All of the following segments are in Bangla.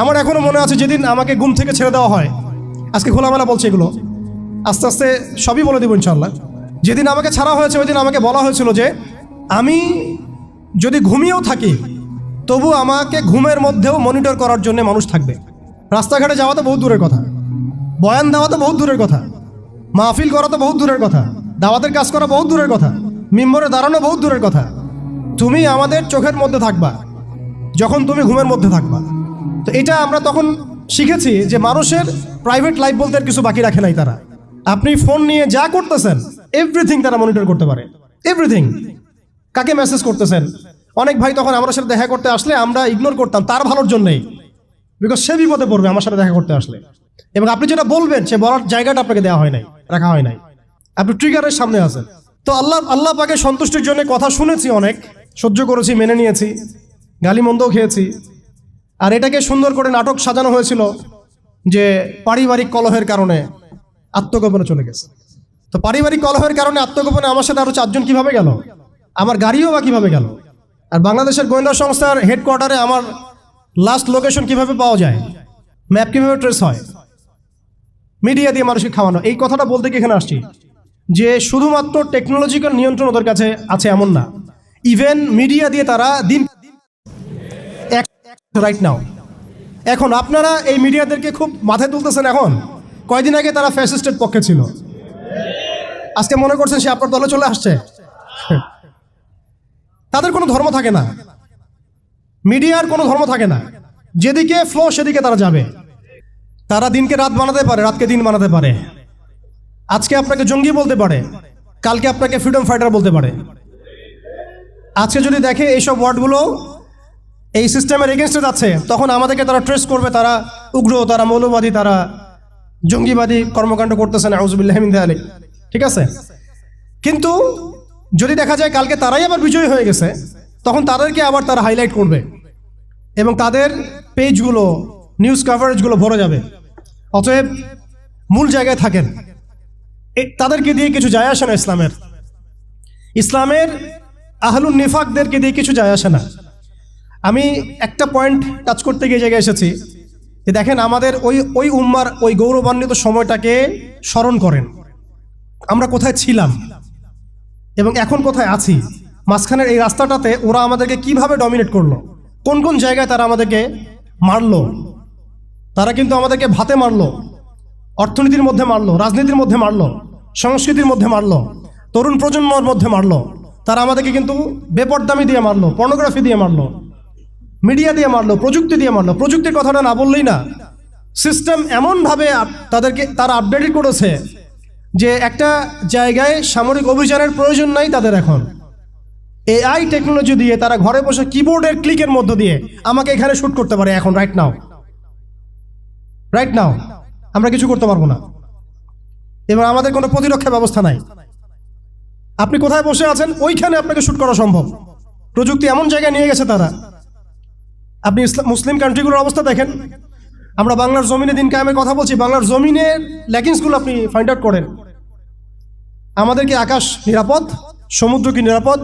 আমার এখনো মনে আছে যেদিন আমাকে ঘুম থেকে ছেড়ে দেওয়া হয়, আজকে খোলামেলা বলছে এগুলো, আস্তে আস্তে সবই বলে দেবো ইনশাল্লাহ। যেদিন আমাকে ছাড়া হয়েছে ওই দিন আমাকে বলা হয়েছিল যে আমি যদি ঘুমিয়েও থাকি তবু আমাকে ঘুমের মধ্যেও মনিটর করার জন্য মানুষ থাকবে। রাস্তাঘাটে যাওয়া তো বহুত দূরের কথা, বয়ান দেওয়া তো বহুত দূরের কথা, মাহফিল করা তো বহুত দূরের কথা, দাওয়াতের কাজ করা বহুত দূরের কথা, মিম্বরে দাঁড়ানো বহুত দূরের কথা। তুমি আমাদের চোখের মধ্যে থাকবা যখন তুমি ঘুমের মধ্যে থাকবা। তো এটা আমরা তখন শিখেছি যে মানুষের প্রাইভেট লাইফ বলতে আর কিছু বাকি রাখে নাই তারা। আপনি ফোন নিয়ে যা করতেছেন এভরিথিং তারা মনিটর করতে পারে, এভরিথিং। কাকে মেসেজ করতেছেন, অনেক ভাই তখন আমার সাথে দেখা করতে আসলে আমরা ইগনোর করতাম তার ভালোর জন্যই, বিকজ সে বিপদে পড়বে আমার সাথে দেখা করতে আসলে। এবং আপনি যেটা বলবেন সে বলার জায়গাটা আপনাকে দেওয়া হয় নাই, রাখা হয় নাই, আপনি ট্রিগারের সামনে আছেন। তো আল্লাহ পাকে সন্তুষ্টির জন্য কথা শুনেছি, অনেক সহ্য করেছি, মেনে নিয়েছি, গালি মন্দও খেয়েছি। আর এটাকে সুন্দর করে নাটক সাজানো হয়েছিল যে পারিবারিক কলহের কারণে আত্মগোপনে চলে গেছে। তো পারিবারিক কলহের কারণে আত্মগোপনে আমার সাথে আরো 4 জন কিভাবে গেল, আমার গাড়িও বা কিভাবে গেল, আর বাংলাদেশের গোয়েন্দা সংস্থার হেডকোয়ার্টারে আমার লাস্ট লোকেশন কিভাবে পাওয়া যায়, ম্যাপ কিভাবে ট্রেস হয়, মিডিয়া দিয়ে মানুষকে খাওয়ানো। এই কথাটা বলতে কি এখানে আসছি যে শুধুমাত্র টেকনোলজিক্যাল নিয়ন্ত্রণ ওদের কাছে আছে এমন না, ইভেন মিডিয়া দিয়ে তারা দিন রাইট নাও। এখন আপনারা এই মিডিয়াদেরকে খুব মাথায় তুলতেছেন, এখন কয়দিন আগে তারা ফ্যাসিস্টের পক্ষে ছিল, আজকে মনে করছেন সে আপনার দলে চলে আসছে। তাদের কোনো ধর্ম থাকে না, মিডিয়ার কোনো ধর্ম থাকে না, যেদিকে ফ্লো সেদিকে তারা যাবে। তারা দিনকে রাত বানাতে পারে, রাতকে দিন বানাতে পারে। আজকে আপনাকে জঙ্গি বলতে পারে, কালকে আপনাকে ফ্রিডম ফাইটার বলতে পারে। আজকে যদি দেখে এইসব ওয়ার্ডগুলো এই সিস্টেমের এগেনস্টে যাচ্ছে, তখন আমাদেরকে তারা ট্রেস করবে, তারা উগ্র, তারা মৌলবাদী, তারা জঙ্গিবাদী কর্মকাণ্ড করতেছে না, আউযুবিল্লাহি মিন যালিক। ঠিক আছে, কিন্তু যদি দেখা যায় কালকে তারাই আবার বিজয়ী হয়ে গেছে, তখন তাদেরকে আবার তারা হাইলাইট করবে এবং তাদের পেজগুলো, নিউজ কভারেজগুলো ভরে যাবে। অতএব মূল জায়গায় থাকেন, তাদেরকে দিয়ে কিছু যায় আসে না। ইসলামের আহলুন নিফাকদেরকে দিয়ে কিছু যায় আসে না। আমি একটা পয়েন্ট টাচ করতে গিয়ে জায়গায় এসেছি যে দেখেন আমাদের ওই উম্মার ওই গৌরবান্বিত সময়টাকে স্মরণ করেন, আমরা কোথায় ছিলাম এবং এখন কোথায় আছি। মাঝখানের এই রাস্তাটাতে ওরা আমাদেরকে কিভাবে ডমিনেট করলো, কোন কোন জায়গায় তারা আমাদেরকে মারলো। তারা কিন্তু আমাদেরকে ভাতে মারলো, অর্থনীতির মধ্যে মারলো, রাজনীতির মধ্যে মারলো, সংস্কৃতির মধ্যে মারলো, তরুণ প্রজন্মের মধ্যে মারলো। তারা আমাদেরকে কিন্তু বেপরদামি দিয়ে মারলো, পর্নোগ্রাফি দিয়ে মারলো, মিডিয়া দিয়ে মারলো, প্রযুক্তি দিয়ে মারলো। প্রযুক্তির কথাটা না বললেই না, সিস্টেম এমনভাবে তারা আপডেট করেছে যে একটা জায়গায় সামরিক অভিযানের প্রয়োজন নাই তাদের। এখন এআই টেকনোলজি দিয়ে তারা ঘরে বসে কিবোর্ডের ক্লিকের মধ্য দিয়ে আমাকে এখানে শুট করতে পারে এখন, রাইট নাও। আমরা কিছু করতে পারবো না এবং আমাদের কোনো প্রতিরক্ষা ব্যবস্থা নাই। আপনি কোথায় বসে আছেন ওইখানে আপনাকে শুট করা সম্ভব। প্রযুক্তি এমন জায়গায় নিয়ে গেছে তারা। আপনি মুসলিম কান্ট্রিগুলোর অবস্থা দেখেন। আমরা বাংলার জমিনে দিন কায়েমের কথা বলছি, বাংলার জমিনের ল্যাকিংসগুলো আপনি ফাইন্ড আউট করেন। আমাদের কি আকাশ নিরাপদ, সমুদ্র কি নিরাপদ,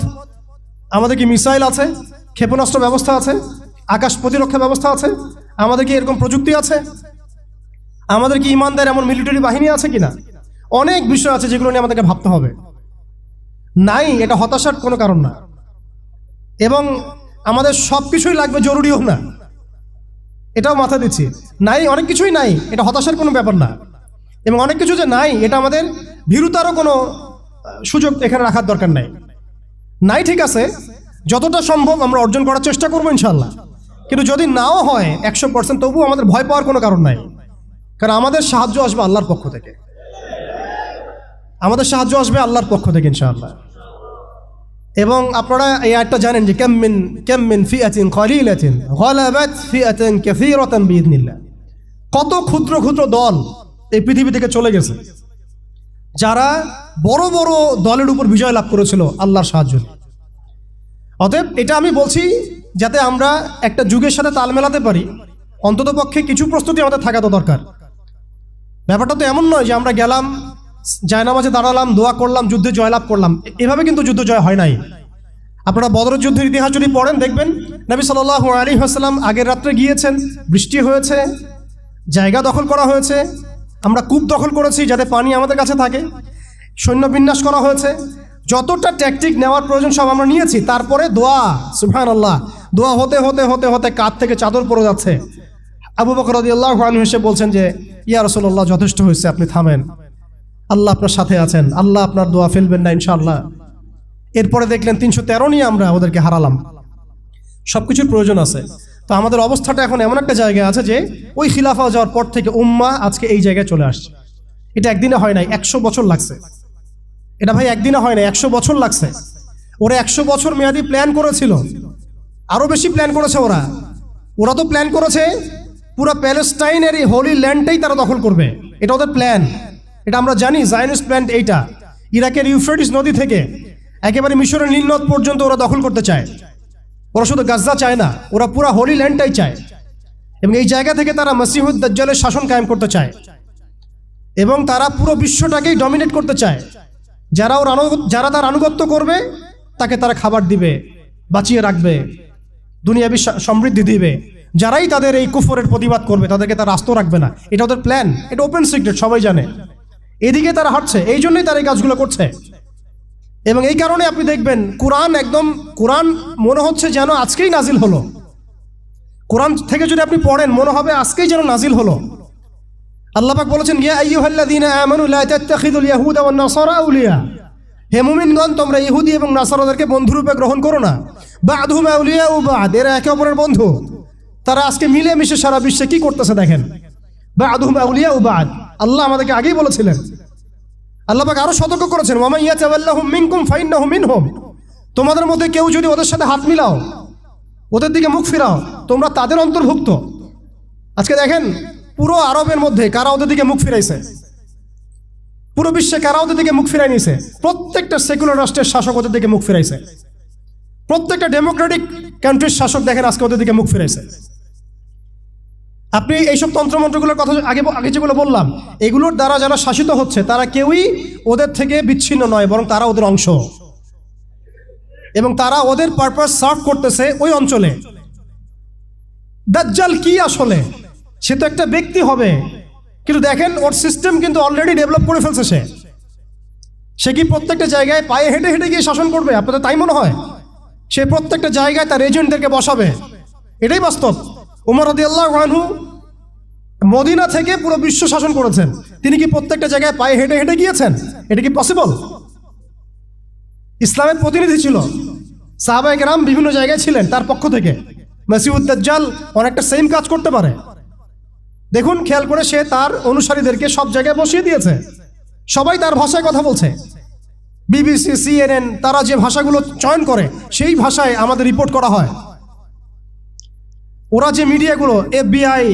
আমাদের কি মিসাইল আছে, ক্ষেপণাস্ত্র ব্যবস্থা আছে, আকাশ প্রতিরক্ষা ব্যবস্থা আছে, আমাদের কি এরকম প্রযুক্তি আছে, আমাদের কি ইমানদার এমন মিলিটারি বাহিনী আছে কিনা। অনেক বিষয় আছে যেগুলো নিয়ে আমাদেরকে ভাবতে হবে। নাই, এটা হতাশার কোনো কারণ না। এবং আমাদের সব কিছুই লাগবে, জরুরিও না, এটাও মাথা দিচ্ছি। নাই, অনেক কিছুই নাই, এটা হতাশার কোনো ব্যাপার না। এবং অনেক কিছু যে নাই, এটা আমাদের ভীরুতারও কোনো সুযোগ এখানে রাখার দরকার নাই। ঠিক আছে, যতটা সম্ভব আমরা অর্জন করার চেষ্টা করবো ইনশাল্লাহ। কিন্তু যদি নাও হয় 100%, তবু আমাদের ভয় পাওয়ার কোনো কারণ নাই, কারণ আমাদের সাহায্য আসবে আল্লাহর পক্ষ থেকে। আমাদের সাহায্য আসবে আল্লাহর পক্ষ থেকে ইনশাআল্লাহ। এবং আপনারা এই আয়াতটা জানেন যে কাম মিন ফিআতিন কালিলাতিন গালাবাত ফিআতান কাসীরাতান বিইذনিল্লাহ। কত ক্ষুদ্র ক্ষুদ্র দল এই পৃথিবী থেকে চলে গেছে যারা বড় বড় দলের উপর বিজয় লাভ করেছিল আল্লাহর সাহায্য। অতএব এটা আমি বলছি যাতে আমরা একটা যুগের সাথে তাল মেলাতে পারি, অন্ততপক্ষে কিছু প্রস্তুতি আমাদের থাকা তো দরকার। ব্যাপারটা তো এমন নয় যে আমরা গেলাম, জায়নামাজে দাঁড়ালাম, দোয়া করলাম, যুদ্ধে জয়লাভ করলাম। এভাবে কিন্তু যুদ্ধ জয় হয় নাই। আপনারা বদরের যুদ্ধের ইতিহাস যদি পড়েন দেখবেন নবী সাল্লাল্লাহু আলাইহি ওয়াসাল্লাম আগের রাত্রে গিয়েছেন, বৃষ্টি হয়েছে, জায়গা দখল করা হয়েছে, আমরা কূপ দখল করেছি যাতে পানি আমাদের কাছে থাকে, সৈন্য বিন্যাস করা হয়েছে, যতটা ট্যাকটিক নেওয়ার প্রয়োজন সব আমরা নিয়েছি। তারপরে দোয়া, সুবহানাল্লাহ, দোয়া হতে হতে হতে হতে কাঁধ থেকে চাদর পড়ে যাচ্ছে। আবু বকর রাদিয়াল্লাহু আনহু এসে বলছেন যে ইয়া রাসূলুল্লাহ, যথেষ্ট হয়েছে, আপনি থামেন, আল্লাহ আপনার সাথে আছেন, আল্লাহ আপনার দোয়া ফেলবেন না ইনশাআল্লাহ। এরপরে দেখলেন 313 নিয়ে আমরা ওদেরকে হারালাম। সব কিছুর প্রয়োজন আছে। তো আমাদের অবস্থাটা এখন এমন একটা জায়গায় আছে যে ওই খিলাফা যাওয়ার পর থেকে উম্মাহ আজকে এই জায়গায় চলে আসছে। এটা একদিনে হয় নাই, 100 বছর লাগছে। এটা ভাই একদিনে হয় নাই, 100 বছর লাগছে। ওরা 100 বছর মেয়াদি প্ল্যান করেছিল, আরো বেশি প্ল্যান করেছে ওরা তো প্ল্যান করেছে পুরো প্যালেস্টাইনের এই হোলি ল্যান্ডটাই তারা দখল করবে। এটা ওদের প্ল্যান, এটা আমরা জানি। জায়নিস্ট প্ল্যান এইটা, ইরাকের ইউফ্রেটিস নদী থেকে একেবারে মিশরের নীল নদ পর্যন্ত ওরা দখল করতে চায়। ওরা শুধু গাজা চায় না, ওরা পুরো হোলি ল্যান্ডটাই চায়। এবং এই জায়গা থেকে তারা মসিহুদ দাজ্জালের শাসন কায়েম করতে চায় এবং তারা পুরো বিশ্বটাকেই ডমিনেট করতে চায়। যারা তার আনুগত্য করবে তাকে তারা খাবার দিবে, বাঁচিয়ে রাখবে, দুনিয়াবী সমৃদ্ধি দিবে। যারাই তাদের এই কুফরের প্রতিবাদ করবে তাদেরকে তারা আস্ত রাখবে না। এটা ওদের প্ল্যান, এটা ওপেন সিক্রেট, সবাই জানে। এদিকে তারা হাঁটছে, এই জন্যই তারা এই কাজগুলো করছে। এবং এই কারণে আপনি দেখবেন কোরআন মনে হচ্ছে যেন আজকেই নাজিল হলো। কোরআন থেকে যদি আপনি পড়েন মনে হবে আজকেই যেন নাজিল হলো। আল্লাহ পাক বলেছেন, ইয়া আইয়ুহাল্লাযীনা আমানু লা তাত্তাখিযুল ইয়াহুদা ওয়ান নাসারা আউলিয়া, হে মুমিনগণ, তোমরা ইহুদি এবং নাসারাদেরকে বন্ধুরূপে গ্রহণ করো না। বা'দুহুম আউলিয়াউ বা'দ, এরা একে অপরের বন্ধু। তারা আজকে মিলে মিশে সারা বিশ্বে কি করতেছে দেখেন। বা'দুহুম আউলিয়াউ বা'দ, আল্লাহ আমাদেরকে আগেই বলেছিলেন। আল্লাহ পাক আরো সতর্ক করেছেন, ওয়া মান ইয়াতাওয়াল্লাহুম মিনকুম ফাইন্নাহু মিনহুম, তোমাদের মধ্যে কেউ যদি ওদের সাথে হাত মিলাও, ওদের দিকে মুখ ফিরাও, তোমরা তাদের অন্তর্ভুক্ত। আজকে দেখেন পুরো আরবের মধ্যে কারা ওদের দিকে মুখ ফিরাইছে, পুরো বিশ্বে কারা ওদের দিকে মুখ ফিরাই নিয়েছে। প্রত্যেকটা সেকুলার রাষ্ট্রের শাসক ওদের দিকে মুখ ফিরাইছে। প্রত্যেকটা ডেমোক্রেটিক কান্ট্রির শাসক দেখেন আজকে ওদের দিকে মুখ ফিরাইছে। আপনি এইসব তন্ত্রমন্ত্রগুলোর কথা আগে যেগুলো বললাম, এগুলোর দ্বারা যারা শাসিত হচ্ছে তারা কেউই ওদের থেকে বিচ্ছিন্ন নয়, বরং তারা ওদের অংশ এবং তারা ওদের পারপাস সার্ভ করতেছে ওই অঞ্চলে। দাজ্জাল কি আসলে? সে তো একটা ব্যক্তি হবে, কিন্তু দেখেন ওর সিস্টেম কিন্তু অলরেডি ডেভেলপ করে ফেলছে। সে কি প্রত্যেকটা জায়গায় পায়ে হেঁটে হেঁটে গিয়ে শাসন করবে? আপনাদের তাই মনে হয়? সে প্রত্যেকটা জায়গায় তার এজেন্টদেরকে বসাবে, এটাই বাস্তব। উমর রাদিয়াল্লাহু আনহু মদিনা থেকে পুরো বিশ্ব শাসন করেছেন। তিনি কি প্রত্যেকটা জায়গায় পায়ে হেঁটে হেঁটে গিয়েছেন? এটা কি পসিবল? ইসলামের প্রতিনিধি ছিল, সাহাবায়ে কেরাম বিভিন্ন জায়গায় ছিলেন তার পক্ষ থেকে। মসিহুদ দাজ্জাল অনেকটা সেম কাজ করতে পারে। দেখুন খেয়াল করে, সে তার অনুসারীদেরকে সব জায়গায় বসিয়ে দিয়েছে, সবাই তার ভাষায় কথা বলছে। বিবিসি, CNN তারা যে ভাষাগুলো চয়ন করে সেই ভাষায় আমাদের রিপোর্ট করা হয়। ওরা যে মিডিয়াগুলো, FBI,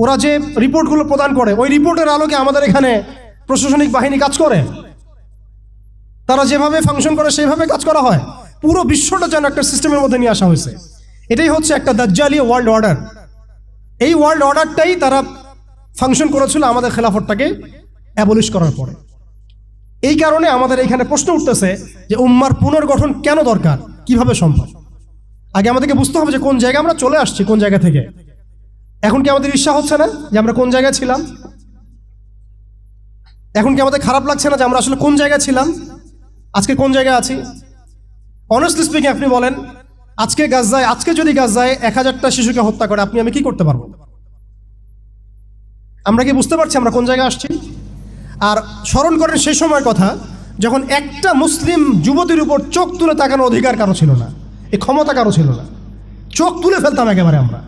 ওরা যে রিপোর্টগুলো প্রদান করে, ওই রিপোর্টের আলোকে আমাদের এখানে প্রশাসনিক বাহিনী কাজ করে। তারা যেভাবে ফাংশন করে সেইভাবে কাজ করা হয়। পুরো বিশ্বটা যেন একটা সিস্টেমের মধ্যে নিয়ে আসা হয়েছে। এটাই হচ্ছে একটা দাজ্জালি ওয়ার্ল্ড অর্ডার। এই ওয়ার্ল্ড অর্ডারটাই তারা ফাংশন করেছিল আমাদের খেলাফতটাকে অ্যাবলিশ করার পরে। এই কারণে আমাদের এখানে প্রশ্ন উঠতেছে যে উম্মার পুনর্গঠন কেন দরকার, কিভাবে সম্ভব? আগে আমাদেরকে বুঝতে হবে যে কোন জায়গায় আমরা চলে আসছি, কোন জায়গা থেকে। এখন কি আমাদের ঈর্ষা হচ্ছে না যে আমরা কোন জায়গায় ছিলাম? এখন কি আমাদের খারাপ লাগছে না যে আমরা আসলে কোন জায়গায় ছিলাম, আজকে কোন জায়গায় আছি? অনেস্টলি স্পিকিং আপনি বলেন, আজকে যদি গাজায় 1000টা শিশুকে হত্যা করে আপনি আমি কি করতে পারবো? আমরা কি বুঝতে পারছি আমরা কোন জায়গায় আসছি? আর স্মরণ করেন সেই সময়ের কথা যখন একটা মুসলিম যুবতীর উপর চোখ তুলে তাকানোর অধিকার কারো ছিল না, এই ক্ষমতা কারো ছিল না। চোখ তুলে ফেলতাম একেবারে আমরা।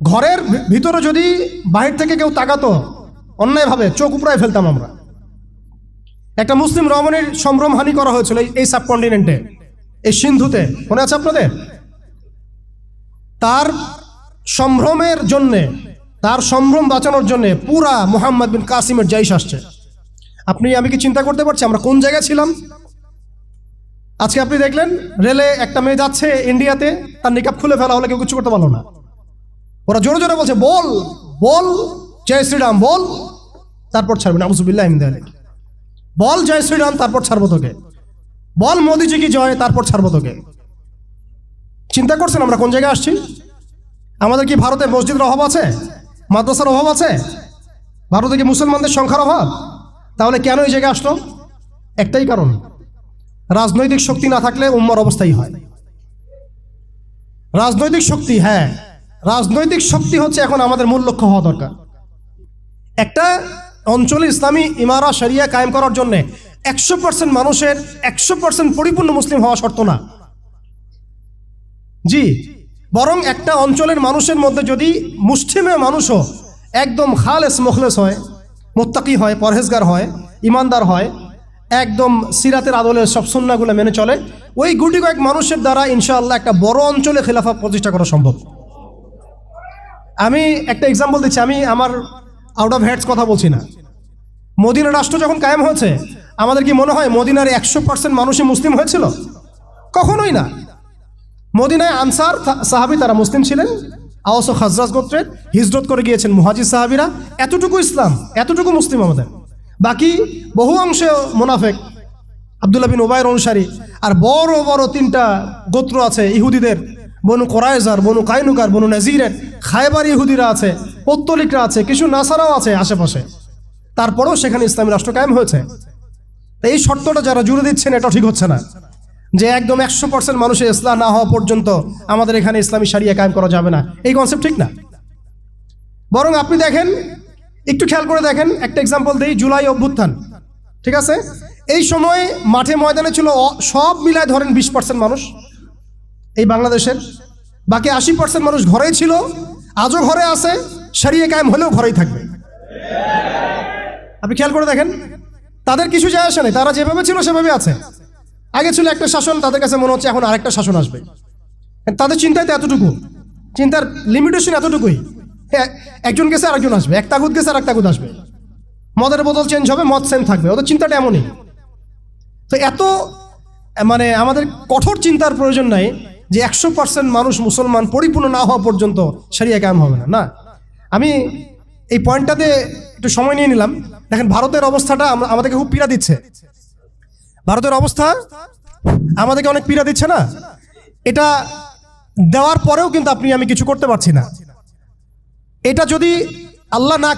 ঘরের ভিতরে যদি বাহির থেকে কেউ তাকাতো অন্যায়ভাবে চোখ উপড়ায় ফেলতাম আমরা। একটা মুসলিম রমণীর সম্ভ্রমহানি করা হয়েছিল এই সাবকন্টিনেন্টে, এই সিন্ধুতে, মনে আছে আপনাদের? তার সম্ভ্রমের জন্যে, তার সম্ভ্রম বাঁচানোর জন্যে পুরা মুহাম্মদ বিন কাসিমের জাইশ আসছে। আপনি আমি কি চিন্তা করতে পারছি আমরা কোন জায়গায় ছিলাম? আজকে আপনি দেখলেন রেলে একটা মেয়ে যাচ্ছে ইন্ডিয়াতে, তার নিকাব খুলে ফেলা হলে কেউ কিছু করতে পারলো না। ওরা জোরে জোরে বলছে, বল বল জয় শ্রীরাম, বল, তারপর ছাড়বে না, আউযুবিল্লাহি মিন যালিক, বল জয় শ্রীরাম, তারপর ছাড়বো তোকে। বল মোদিজি কি জয়, তারপর ছাড়বো তোকে। চিন্তা করছেন আমরা কোন জায়গায় আসছি? আমাদের কি ভারতে মসজিদের অভাব আছে, মাদ্রাসার অভাব আছে? ভারতে কি মুসলমানদের সংখ্যার অভাব? তাহলে কেন এই জায়গায় আসলো? একটাই কারণ, রাজনৈতিক শক্তি না থাকলে উম্মার অবস্থাই হয়। রাজনৈতিক শক্তি, হ্যাঁ রাজনৈতিক শক্তি হচ্ছে এখন আমাদের মূল লক্ষ্য হওয়া দরকার। একটা অঞ্চলে ইসলামী ইমারা শরিয়া কায়েম করার জন্য 100% মানুষের 100% পরিপূর্ণ মুসলিম হওয়া শর্ত না, জি, বরং একটা অঞ্চলের মানুষের মধ্যে যদি মুসলিমে মানুষও একদম খালেস মুখলেস হয়, মুত্তাকি হয়, পরহেজগার হয়, ইমানদার হয়, একদম সিরাতের আদলের সব সুন্নাহগুলো মেনে চলে, ওই গুটি কয়েক মানুষের দ্বারা ইনশাআল্লাহ একটা বড় অঞ্চলে খেলাফত প্রতিষ্ঠা করা সম্ভব। আমি একটা এক্সাম্পল দিচ্ছি, আমি আমার আউট অফ হেডস কথা বলছি না। মদিনা রাষ্ট্র যখন কায়েম হয়েছে, আমাদের কি মনে হয় মদিনার 100% মানুষই মুসলিম হয়েছিল? কখনোই না। মদিনায় আনসার সাহাবী তারা মুসলিম ছিলেন, আওস ও খাজরাজ গোত্রের, হিজরত করে গিয়েছেন মুহাজির সাহাবীরা, এতটুকু ইসলাম, এতটুকু মুসলিম আমাদের। বাকি বহু অংশে মুনাফেক, আব্দুল্লাহ বিন উবাইর অনুসারী, আর বড় বড় 3টা গোত্র আছে ইহুদিদের, বনু কোরাইজার, বনু কাইনুকার, বনু নাজিরের, খায়বার ইহুদিরা আছে, পত্তলিকরা আছে, কিছু নাসারাও আছে আশেপাশে। তারপরেও সেখানে ইসলামী রাষ্ট্র কায়েম হয়েছে। এই শর্তটা যারা জুড়ে দিচ্ছেন এটা ঠিক হচ্ছে না, যে একদম 100% মানুষের ইসলাম না হওয়া পর্যন্ত আমাদের এখানে ইসলামী শরিয়া কায়েম করা যাবে না, এই কনসেপ্ট ঠিক না। বরং আপনি দেখেন, একটু খেয়াল করে দেখেন, একটা এক্সাম্পল দিই, জুলাই অভ্যুত্থান, ঠিক আছে, এই সময় মাঠে ময়দানে ছিল সব মিলায় ধরেন 20% মানুষ এই বাংলাদেশের, বাকি 80% মানুষ ঘরেই ছিল, আজও ঘরে আছে, শরিয়া কায়েম হলেও ঘরেই থাকবে। আপনি খেয়াল করে দেখেন, তাদের কিছু যায় আসে নাই, তারা যেভাবে ছিল সেভাবে আছে। আগে ছিল একটা শাসন, তাদের কাছে মনে হচ্ছে এখন আরেকটা শাসন আসবে। তাদের চিন্তায় তো এতটুকু, চিন্তার লিমিটেশন এতটুকুই, একজন গেছে আরেকজন আসবে, এক তাগুত গেছে আর এক তাগুত আসবে, মদের বোতল চেঞ্জ হবে, মদ সেম থাকবে, ওদের চিন্তাটা এমনই। তো এত মানে আমাদের কঠোর চিন্তার প্রয়োজন নাই যে 100% মানুষ মুসলমান পরিপূর্ণ না হওয়া পর্যন্ত শরিয়া কায়েম হবে না। না, আমি এই পয়েন্টটাতে একটু সময় নিয়ে নিলাম। দেখেন ভারতের অবস্থাটা আমাদেরকে খুব পীড়া দিচ্ছে। ভারতের অবস্থা আমাদেরকে অনেক পীড়া দিচ্ছে না? এটা দেওয়ার পরেও কিন্তু আপনি আমি কিছু করতে পারছি না। এটা যদি আল্লাহ না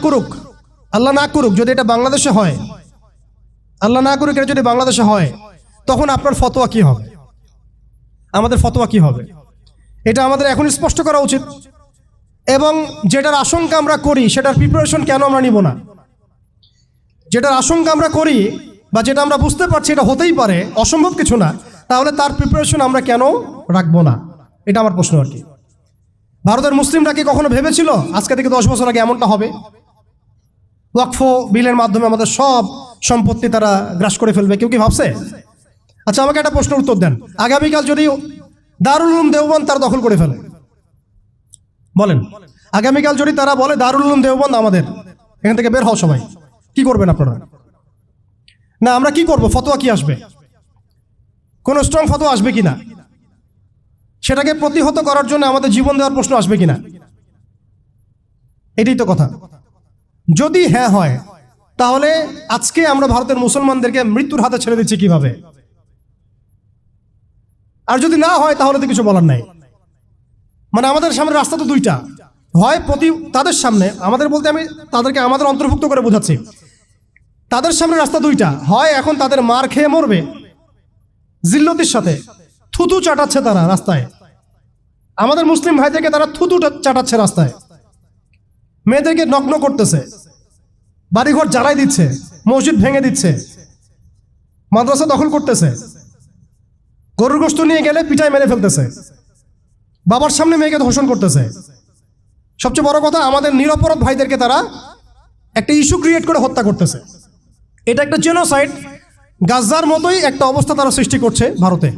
করুক যদি এটা বাংলাদেশে হয়, আল্লাহ না করুক এটা যদি বাংলাদেশে হয়, তখন আপনার ফতোয়া কি হবে, আমাদের ফতোয়া কি হবে, এটা আমাদের এখন স্পষ্ট করা উচিত। এবং যেটার আশঙ্কা আমরা করি সেটার প্রিপারেশন কেন আমরা নিব না? যেটার আশঙ্কা আমরা করি বা যেটা আমরা বুঝতে পারছি এটা হতেই পারে, অসম্ভব কিছু না, তাহলে তার প্রিপারেশন আমরা কেন রাখবো না? এটা আমার প্রশ্ন আর কি। ভারতের মুসলিমরা কি কখনো ভেবেছিল আজকে থেকে 10 বছর আগে এমনটা হবে? ওয়াকফ বিলের মাধ্যমে আমাদের সব সম্পত্তি তারা গ্রাস করে ফেলবে, কেউ কি ভাবছে? আচ্ছা আমাকে একটা প্রশ্নের উত্তর দেন, আগামীকাল যদি দারুল উলুম দেওবন্দ তারা দখল করে ফেলে, বলেন, আগামীকাল যদি তারা বলে দারুল উলুম দেওবন্দ আমাদের, এখান থেকে বের হও সবাই, কি করবেন আপনারা? না আমরা কি করব? ফতোয়া কি আসবে? কোন স্ট্রং ফতোয়া আসবে কিনা? সেটাকে প্রতিহত করার জন্য আমাদের জীবন দেওয়ার প্রশ্ন আসবে কিনা? এটাই তো কথা। যদি হ্যাঁ হয়, তাহলে আজকে আমরা ভারতের মুসলমানদেরকে মৃত্যুর হাতে ছেড়ে দিচ্ছি কিভাবে? আর যদি না হয় তাহলে তো কিছু বলার নাই। মানে আমাদের সামনে রাস্তা তো দুইটা, হয় তাদের সামনে, আমাদের বলতে আমি তাদেরকে আমাদের অন্তর্ভুক্ত করে বোঝাচ্ছি, তাদের সামনে রাস্তা দুইটা, হয় এখন তাদের মার খেয়ে মরবে জিল্লতির সাথে, থুতু চাটাচ্ছে তারা রাস্তায়, আমাদের মুসলিম ভাইদেরকে তারা থুতু চাটাচ্ছে রাস্তায়, মেয়েদেরকে নগ্ন করতেছে, বাড়িঘর জ্বালাই দিচ্ছে, মসজিদ ভেঙে দিচ্ছে, মাদ্রাসা দখল করতেছে, গরুর গোশত নিয়ে গেলে পিটায় মেরে ফেলতেছে, বাবার সামনে মেয়েকে ধর্ষণ করতেছে। সবচেয়ে বড় কথা, আমাদের নিরপরাধ ভাইদেরকে তারা একটা ইস্যু ক্রিয়েট করে হত্যা করতেছে। এটা একটা জেনোসাইড, গাজার মতোই একটা অবস্থা তারা সৃষ্টি করছে ভারতে,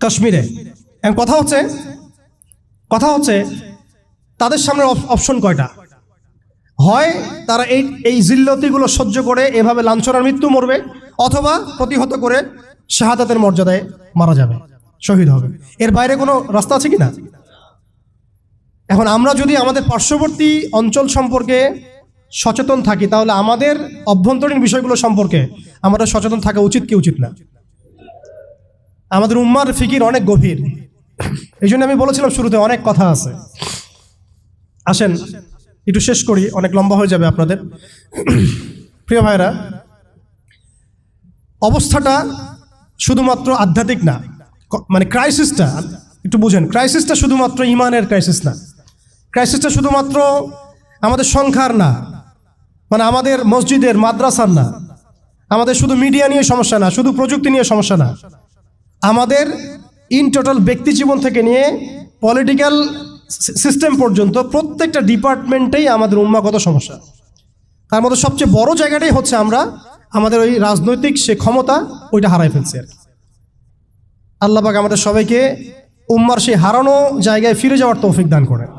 কাশ্মীরে। এখন কথা হচ্ছে তাদের সামনে অপশন কয়টা? হয় তারা এই জিল্লতিগুলো সহ্য করে এভাবে লাঞ্ছনার মৃত্যু মরবে, অথবা প্রতিহত করে শাহাদাতের মর্যাদায় মারা যাবে, শহীদ হবে। এর বাইরে কোনো রাস্তা আছে কি না? এখন আমরা যদি আমাদের পার্শ্ববর্তী অঞ্চল সম্পর্কে সচেতন থাকি, তাহলে আমাদের অভ্যন্তরীণ বিষয়গুলো সম্পর্কে আমাদের সচেতন থাকা উচিত কি উচিত না? আমাদের উম্মার ফিকির অনেক গভীর। এই জন্য আমি বলেছিলাম শুরুতে অনেক কথা আছে। আসেন একটু শেষ করি, অনেক লম্বা হয়ে যাবে আপনাদের। প্রিয় ভাইরা, অবস্থাটা শুধুমাত্র আধ্যাত্মিক না, মানে ক্রাইসিসটা একটু বুঝেন, ক্রাইসিসটা শুধুমাত্র ইমানের ক্রাইসিস না, ক্রাইসিসটা শুধুমাত্র আমাদের সংখ্যার না, মানে আমাদের মসজিদের মাদ্রাসার না, আমাদের শুধু মিডিয়া নিয়ে সমস্যা না, শুধু প্রযুক্তি নিয়ে সমস্যা না, আমাদের ইন টোটাল ব্যক্তি জীবন থেকে নিয়ে পলিটিক্যাল সিস্টেম পর্যন্ত প্রত্যেকটা ডিপার্টমেন্টেই আমাদের উম্মাগত সমস্যা। তার মধ্যে সবচেয়ে বড় জায়গাটাই হচ্ছে আমরা আমাদের ওই রাজনৈতিক সে ক্ষমতা ওইটা হারাই ফেলছি আর কি। আল্লাহ পাক আমাদের সবাইকে উম্মার সেই হারানো জায়গায় ফিরে যাওয়ার তৌফিক দান করেন।